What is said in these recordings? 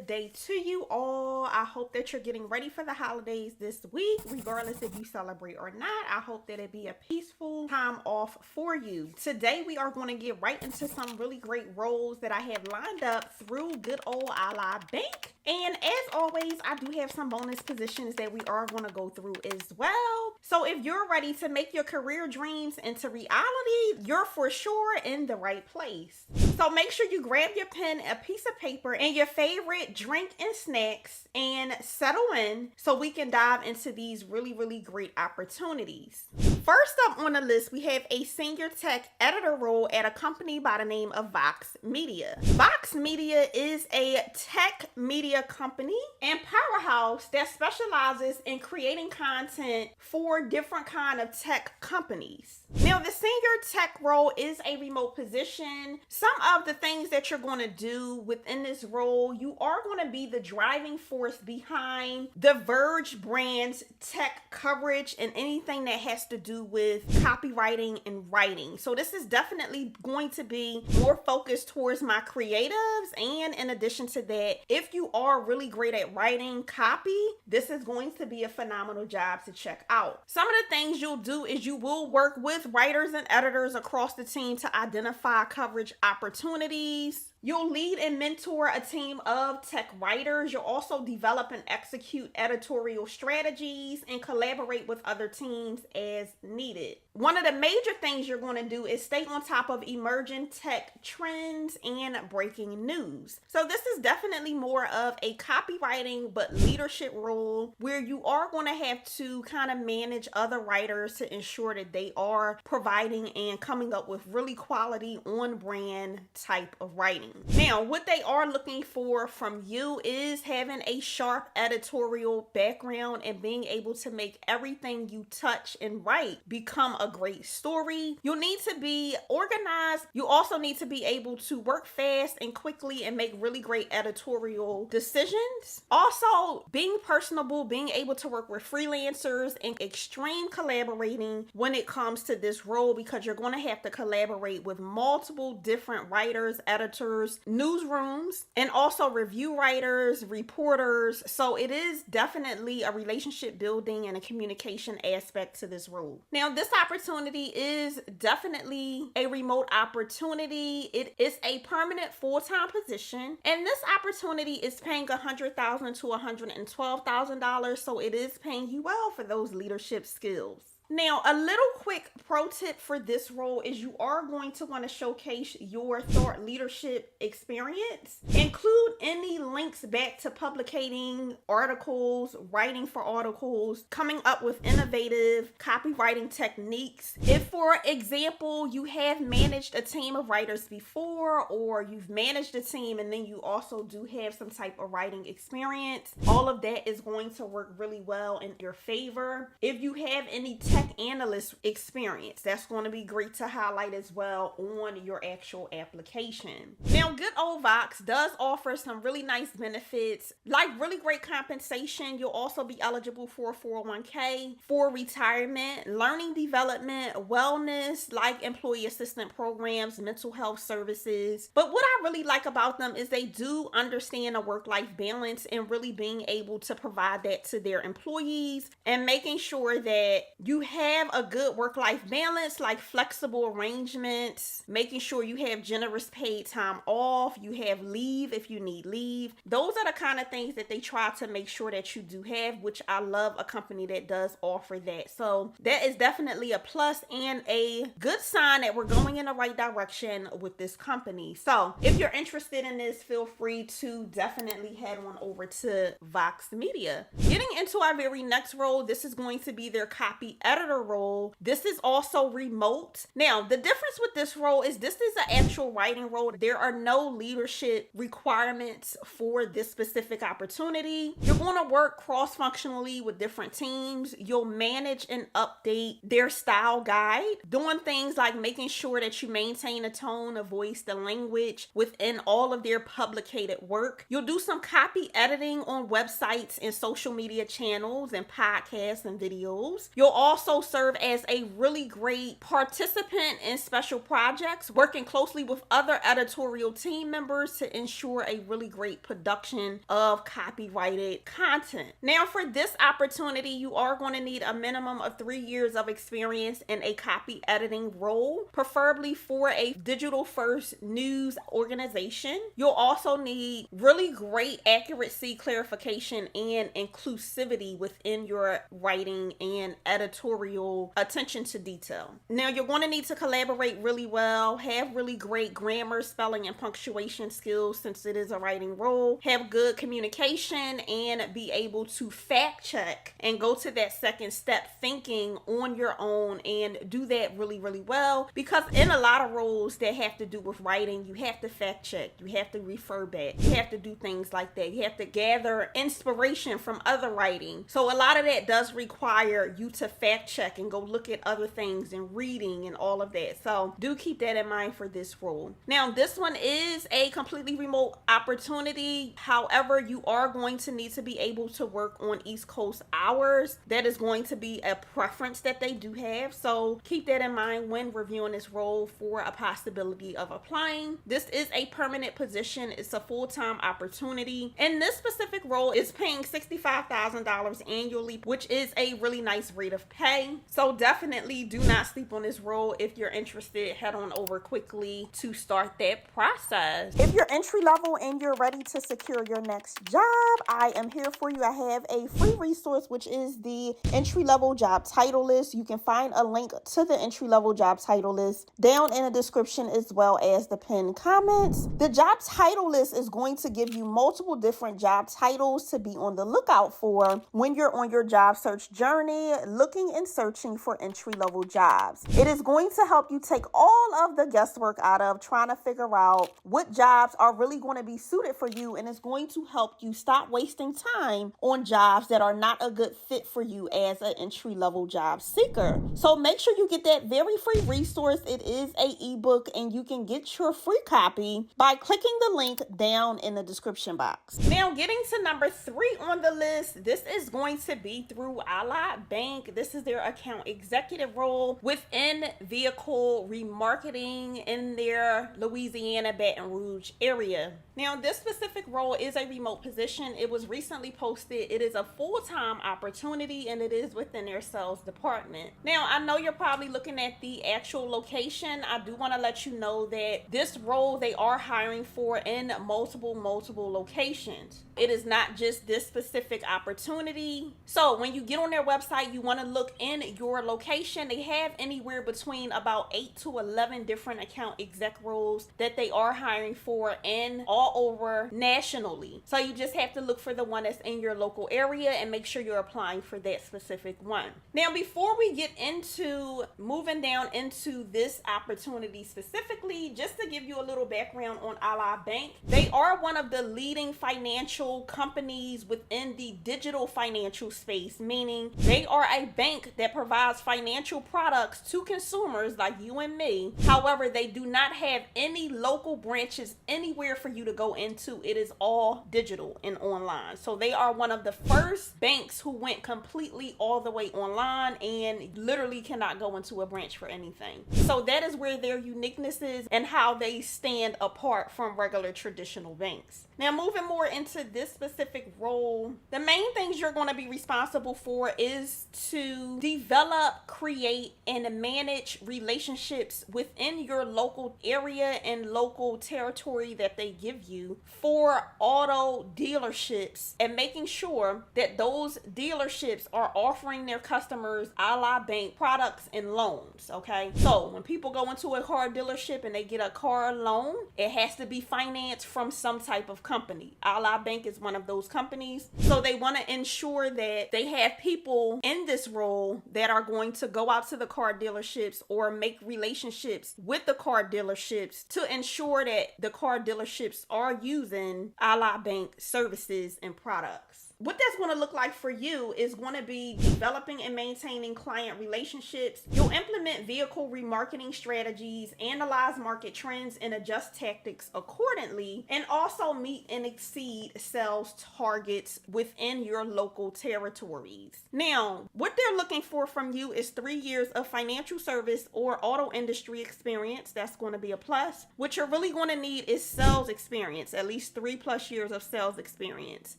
good day to you all. I hope that you're getting ready for the holidays this week, regardless if you celebrate or not. I hope that it be a peaceful time off for you. Today, we are going to get right into some really great roles that I have lined up through good old Ally Bank. And as always, I do have some bonus positions that we are going to go through as well. So if you're ready to make your career dreams into reality, you're for sure in the right place. So make sure you grab your pen, a piece of paper, and your favorite drink and snacks and settle in so we can dive into these really great opportunities. First up on the list, we have a senior tech editor role at a company by the name of Vox Media. Vox Media is a tech media company and powerhouse that specializes in creating content for different kind of tech companies. Now, the senior tech role is a remote position. Some of the things that you're going to do within this role, you are going to be the driving force behind the Verge brand's tech coverage and anything that has to do with copywriting and writing. So this is definitely going to be more focused towards my creatives. And in addition to that, if you are really great at writing copy, this is going to be a phenomenal job to check out. Some of the things you'll do is you will work with writers and editors across the team to identify coverage opportunities. You'll lead and mentor a team of tech writers. You'll also develop and execute editorial strategies and collaborate with other teams as needed. One of the major things you're going to do is stay on top of emerging tech trends and breaking news. So this is definitely more of a copywriting but leadership role where you are going to have to kind of manage other writers to ensure that they are providing and coming up with really quality on-brand type of writing. Now, what they are looking for from you is having a sharp editorial background and being able to make everything you touch and write become a great story. You'll need to be organized. You also need to be able to work fast and quickly and make really great editorial decisions. Also, being personable, being able to work with freelancers, and extreme collaborating when it comes to this role, because you're going to have to collaborate with multiple different writers, editors, newsrooms, and also review writers, reporters. So it is definitely a relationship building and a communication aspect to this role. Now, this opportunity is definitely a remote opportunity. It is a permanent full-time position, and this opportunity is paying $100,000 to $112,000. So it is paying you well for those leadership skills. Now, a little quick pro tip for this role is you are going to want to showcase your thought leadership experience. Include any links back to publicating articles, writing for articles, coming up with innovative copywriting techniques. If, for example, you have managed a team of writers before, or you've managed a team and then you also do have some type of writing experience, all of that is going to work really well in your favor. If you have any tech analyst experience, that's going to be great to highlight as well on your actual application. Now, good old Vox does offer some really nice benefits, like really great compensation. You'll also be eligible for 401k, for retirement, learning development, wellness, like employee assistance programs, mental health services. But what I really like about them is they do understand a work-life balance and really being able to provide that to their employees and making sure that you have a good work-life balance, like flexible arrangements, making sure you have generous paid time off, you have leave if you need leave. Those are the kind of things that they try to make sure that you do have, which I love a company that does offer that. So that is definitely a plus and a good sign that we're going in the right direction with this company. So if you're interested in this, feel free to definitely head on over to Vox Media. Getting into our very next role, this is going to be their copy editor role. This is also remote. Now, the difference with this role is this is an actual writing role. There are no leadership requirements for this specific opportunity. You're going to work cross-functionally with different teams. You'll manage and update their style guide, doing things like making sure that you maintain a tone, a voice, the language within all of their publicated work. You'll do some copy editing on websites and social media channels and podcasts and videos. You'll also also serve as a really great participant in special projects, working closely with other editorial team members to ensure a really great production of copyrighted content. Now, for this opportunity, you are going to need a minimum of 3 years of experience in a copy editing role, preferably for a digital first news organization. You'll also need really great accuracy, clarification, and inclusivity within your writing and editorial attention to detail. Now, you're going to need to collaborate really well, have really great grammar, spelling, and punctuation skills since it is a writing role, have good communication, and be able to fact check and go to that second step thinking on your own and do that really, really well. Because in a lot of roles that have to do with writing, you have to fact check, you have to refer back, you have to do things like that. You have to gather inspiration from other writing. So a lot of that does require you to fact check and go look at other things and reading and all of that. So do keep that in mind for this role. Now, this one is a completely remote opportunity. However, you are going to need to be able to work on East Coast hours. That is going to be a preference that they do have. So keep that in mind when reviewing this role for a possibility of applying. This is a permanent position. It's a full-time opportunity. And this specific role is paying $65,000 annually, which is a really nice rate of pay. So definitely do not sleep on this role. If you're interested, head on over quickly to start that process. If you're entry level and you're ready to secure your next job, I am here for you. I have a free resource, which is the entry level job title list. You can find a link to the entry level job title list down in the description as well as the pinned comments. The job title list is going to give you multiple different job titles to be on the lookout for when you're on your job search journey, looking and searching for entry level jobs. It is going to help you take all of the guesswork out of trying to figure out what jobs are really going to be suited for you, and it's going to help you stop wasting time on jobs that are not a good fit for you as an entry level job seeker. So make sure you get that very free resource. It is an ebook, and you can get your free copy by clicking the link down in the description box. Now, getting to number 3 on the list, this is going to be through Ally Bank. This is their account executive role within vehicle remarketing in their Louisiana Baton Rouge area. Now, this specific role is a remote position. It was recently posted. It is a full-time opportunity, and it is within their sales department. Now, I know you're probably looking at the actual location. I do want to let you know that this role they are hiring for in multiple locations. It is not just this specific opportunity. So when you get on their website, you want to look in your location. They have anywhere between about 8 to 11 different account exec roles that they are hiring for in all over nationally. So you just have to look for the one that's in your local area and make sure you're applying for that specific one. Now, before we get into moving down into this opportunity specifically, just to give you a little background on Ally Bank, they are one of the leading financial companies within the digital financial space, meaning they are a bank that provides financial products to consumers like you and me. However, they do not have any local branches anywhere for you to go into. It is all digital and online. So they are one of the first banks who went completely all the way online and literally cannot go into a branch for anything. So that is where their uniqueness is and how they stand apart from regular traditional banks. Now, moving more into this specific role, the main things you're going to be responsible for is to develop, create, and manage relationships within your local area and local territory that they give you for auto dealerships, and making sure that those dealerships are offering their customers Ally Bank products and loans. Okay, so when people go into a car dealership and they get a car loan, it has to be financed from some type of company. Ally Bank is one of those companies. So they want to ensure that they have people in this role that are going to go out to the car dealerships or make relationships with the car dealerships to ensure that the car dealerships are using Ally Bank services and products. What that's going to look like for you is going to be developing and maintaining client relationships. You'll implement vehicle remarketing strategies, analyze market trends, and adjust tactics accordingly, and also meet and exceed sales targets within your local territories. Now, what they're looking for from you is 3 years of financial service or auto industry experience. That's going to be a plus. What you're really going to need is sales experience, at least 3+ years of sales experience,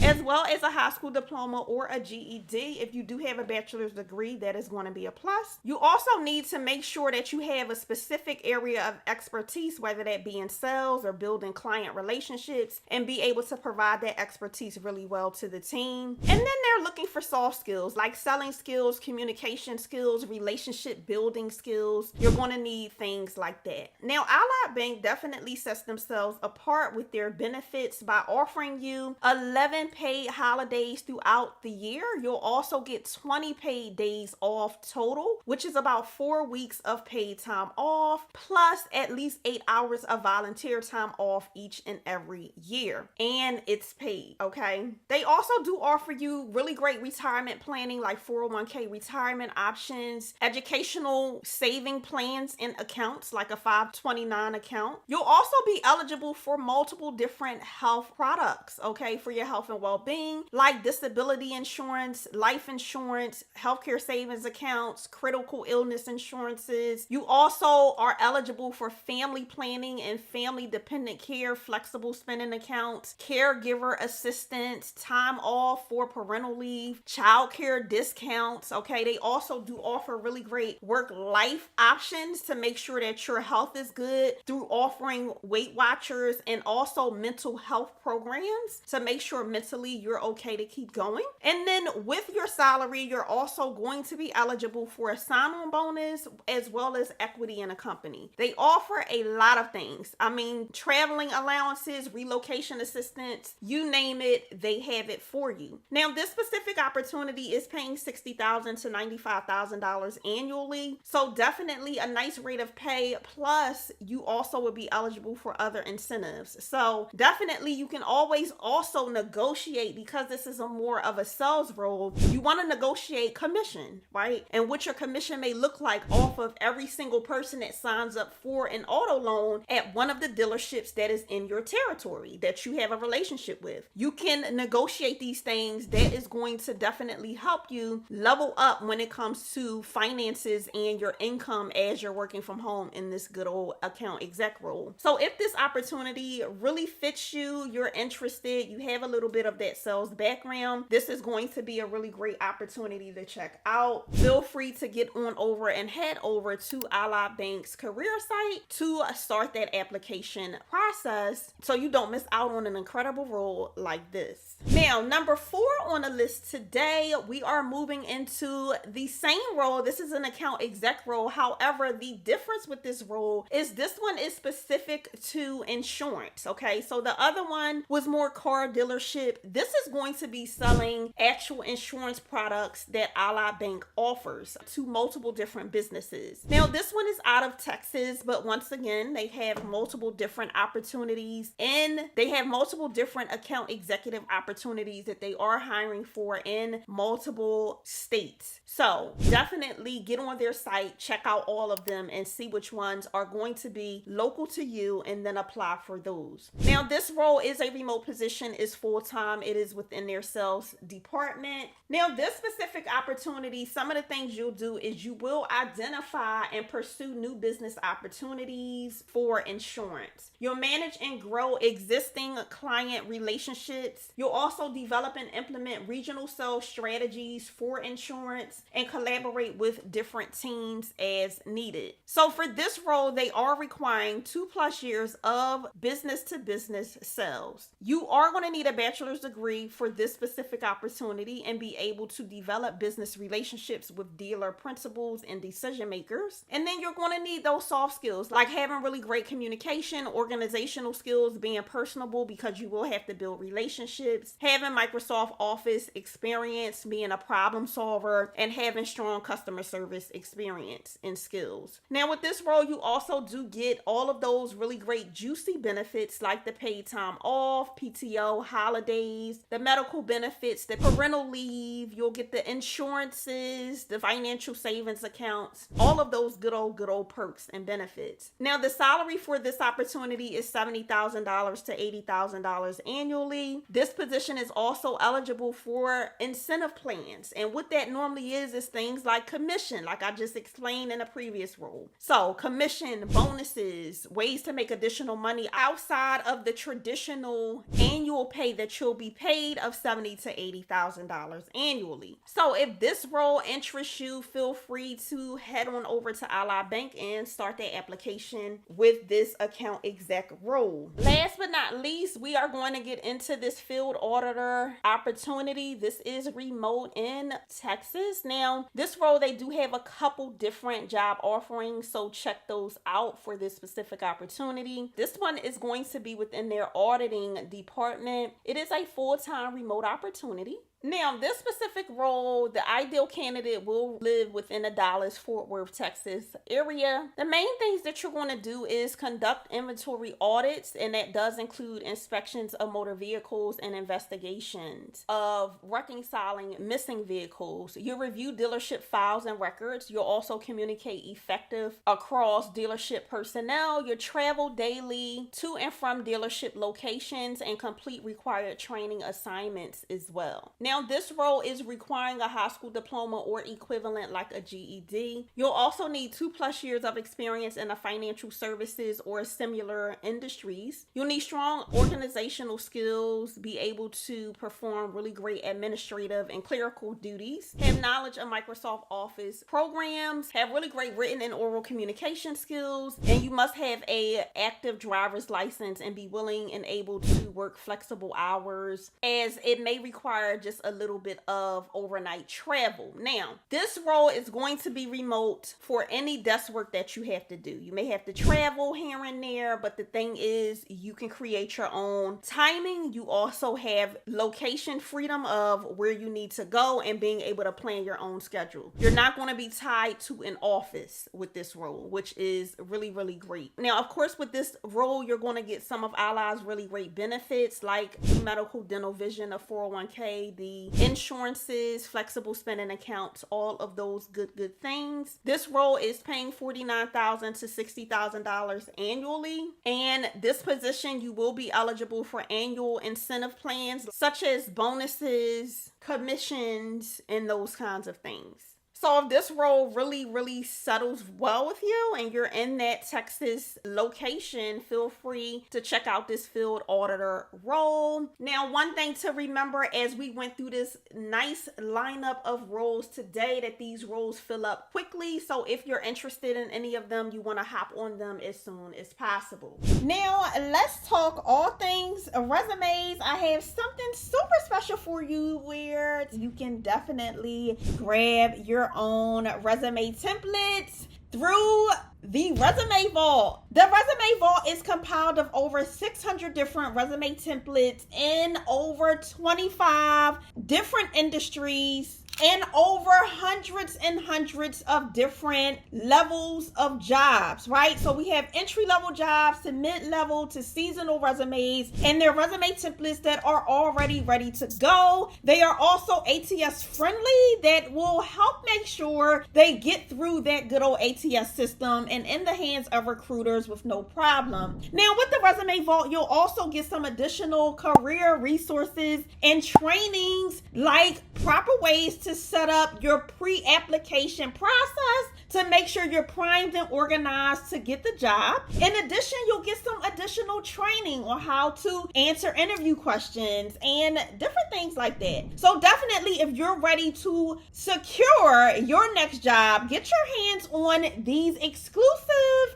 as well as a high school diploma or a GED. If you do have a bachelor's degree, that is going to be a plus. You also need to make sure that you have a specific area of expertise, whether that be in sales or building client relationships, and be able to provide that expertise really well to the team. And then they're looking for soft skills like selling skills, communication skills, relationship building skills. You're going to need things like that. Now, Ally Bank definitely sets themselves apart with their benefits by offering you 11 paid holidays throughout the year. You'll also get 20 paid days off total, which is about 4 weeks of paid time off, plus at least 8 hours of volunteer time off each and every year. And it's paid, okay? They also do offer you really great retirement planning like 401k retirement options, educational saving plans and accounts like a 529 account. You'll also be eligible for multiple different health products, okay, for your health and well-being, like disability insurance, life insurance, healthcare savings accounts, critical illness insurances. You also are eligible for family planning and family dependent care, flexible spending accounts, caregiver assistance, time off for parental leave, child care discounts, okay? They also do offer really great work-life options to make sure that your health is good through offering Weight Watchers and also mental health programs to make sure mentally you're okay to keep going. And then with your salary, you're also going to be eligible for a sign-on bonus as well as equity in a company. They offer a lot of things. I mean, traveling allowances, relocation assistance, you name it, they have it for you. Now, this specific opportunity is paying $60,000 to $95,000 annually. So definitely a nice rate of pay. Plus, you also would be eligible for other incentives. So definitely you can always also negotiate, because this is a more of a sales role. You want to negotiate commission, right? And what your commission may look like off of every single person that signs up for an auto loan at one of the dealerships that is in your territory that you have a relationship with. You can negotiate these things. That is going to definitely help you level up when it comes to finances and your income as you're working from home in this good old account exec role. So if this opportunity really fits you, you're interested, you have a little bit of that sales background, this is going to be a really great opportunity to check out. Feel free to get on over and head over to Ally Bank's career site to start that application process so you don't miss out on an incredible role like this. Now, number 4 on the list today, we are moving into the same role. This is an account exec role. However, the difference with this role is this one is specific to insurance, okay? So the other one was more car dealership. This is going to be selling actual insurance products that Ally Bank offers to multiple different businesses. Now, this one is out of Texas, but once again, they have multiple different opportunities and they have multiple different account executive opportunities that they are hiring for in multiple states. So definitely get on their site, check out all of them and see which ones are going to be local to you and then apply for those. Now, this role is a remote position, is full-time. It is within their sales department. Now, this specific opportunity, some of the things you'll do is you will identify and pursue new business opportunities for insurance. You'll manage and grow existing client relationships. You'll also develop and implement regional sales strategies for insurance and collaborate with different teams as needed. So for this role, they are requiring 2+ years of business to business sales. You are going to need a bachelor's degree for this specific opportunity and be able to develop business relationships with dealer principals and decision makers. And then you're going to need those soft skills like having really great communication, organizational skills, being personable because you will have to build relationships, having Microsoft Office experience, being a problem solver, and having strong customer service experience and skills. Now, with this role, you also do get all of those really great juicy benefits like the paid time off, PTO, holidays, the medical medical benefits, the parental leave, you'll get the insurances, the financial savings accounts, all of those good old perks and benefits. Now, the salary for this opportunity is $70,000 to $80,000 annually. This position is also eligible for incentive plans. And what that normally is things like commission, like I just explained in a previous role. So commission, bonuses, ways to make additional money outside of the traditional annual pay that you'll be paid of $70,000 to $80,000 annually. So if this role interests you, feel free to head on over to Ally Bank and start that application with this account exec role. Last but not least, we are going to get into this field auditor opportunity. This is remote in Texas. Now, this role, they do have a couple different job offerings, so check those out for this specific opportunity. This one is going to be within their auditing department. It is a full-time remote opportunity. Now, this specific role, the ideal candidate will live within the Dallas-Fort Worth, Texas area. The main things that you're going to do is conduct inventory audits, and that does include inspections of motor vehicles and investigations of reconciling missing vehicles. You'll review dealership files and records. You'll also communicate effective across dealership personnel. You'll travel daily to and from dealership locations and complete required training assignments as well. Now, this role is requiring a high school diploma or equivalent like a GED. You'll also need 2+ years of experience in the financial services or similar industries. You'll need strong organizational skills, be able to perform really great administrative and clerical duties, have knowledge of Microsoft Office programs, have really great written and oral communication skills, and you must have an active driver's license and be willing and able to work flexible hours, as it may require just a little bit of overnight travel. Now, this role is going to be remote for any desk work that you have to do. You may have to travel here and there, but the thing is, you can create your own timing. You also have location freedom of where you need to go and being able to plan your own schedule. You're not going to be tied to an office with this role, which is really, really great. Now, of course, with this role, you're going to get some of Ally's really great benefits like medical, dental, vision, a 401k, the insurances, flexible spending accounts, all of those good things. This role is paying $49,000 to $60,000 annually. And this position, you will be eligible for annual incentive plans such as bonuses, commissions, and those kinds of things. So if this role really settles well with you and you're in that Texas location, feel free to check out this field auditor role. Now, one thing to remember as we went through this nice lineup of roles today, that these roles fill up quickly. So if you're interested in any of them, you want to hop on them as soon as possible. Now, let's talk all things resumes. I have something super special for you where you can definitely grab your own resume templates through the Resume Vault. The Resume Vault is compiled of over 600 different resume templates in over 25 different industries and over hundreds and hundreds of different levels of jobs, right? So we have entry-level jobs to mid-level to seasonal resumes, and they're resume templates that are already ready to go. They are also ATS friendly, that will help make sure they get through that good old ATS system and in the hands of recruiters with no problem. Now, with the Resume Vault, you'll also get some additional career resources and trainings, like proper ways to set up your pre-application process to make sure you're primed and organized to get the job. In addition, you'll get some additional training on how to answer interview questions and different things like that. So definitely, if you're ready to secure your next job, get your hands on these exclusive,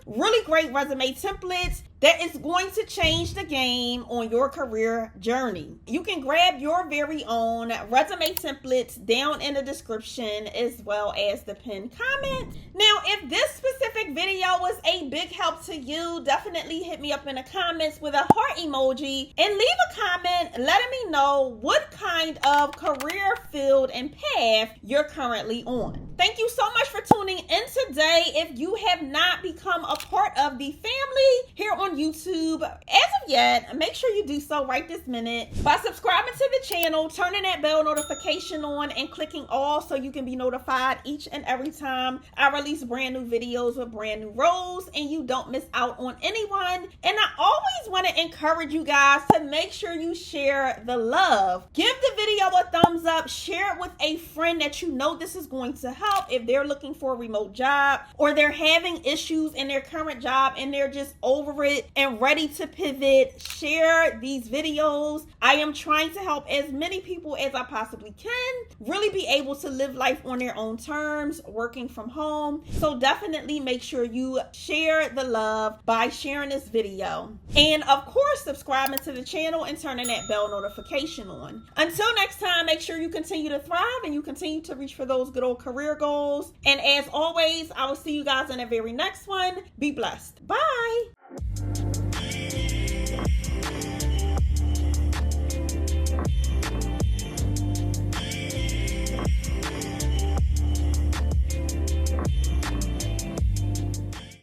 really great resume templates that is going to change the game on your career journey. You can grab your very own resume templates down in the description as well as the pinned comment. Now, if this specific video was a big help to you, definitely hit me up in the comments with a heart emoji and leave a comment letting me know what kind of career field and path you're currently on. Thank you so much for tuning in today. If you have not become a part of the family here on YouTube as of yet, make sure you do so right this minute by subscribing to the channel, turning that bell notification on, and clicking all so you can be notified each and every time I release brand new videos with brand new roles and you don't miss out on anyone. And I always want to encourage you guys to make sure you share the love. Give the video a thumbs up, share it with a friend that you know this is going to help if they're looking for a remote job or they're having issues in their current job and they're just over it and ready to pivot. Share these videos. I am trying to help as many people as I possibly can really be able to live life on their own terms, working from home. So definitely make sure you share the love by sharing this video. And of course, subscribing to the channel and turning that bell notification on. Until next time, make sure you continue to thrive and you continue to reach for those good old career goals. And as always, I will see you guys in the very next one. Be blessed. Bye.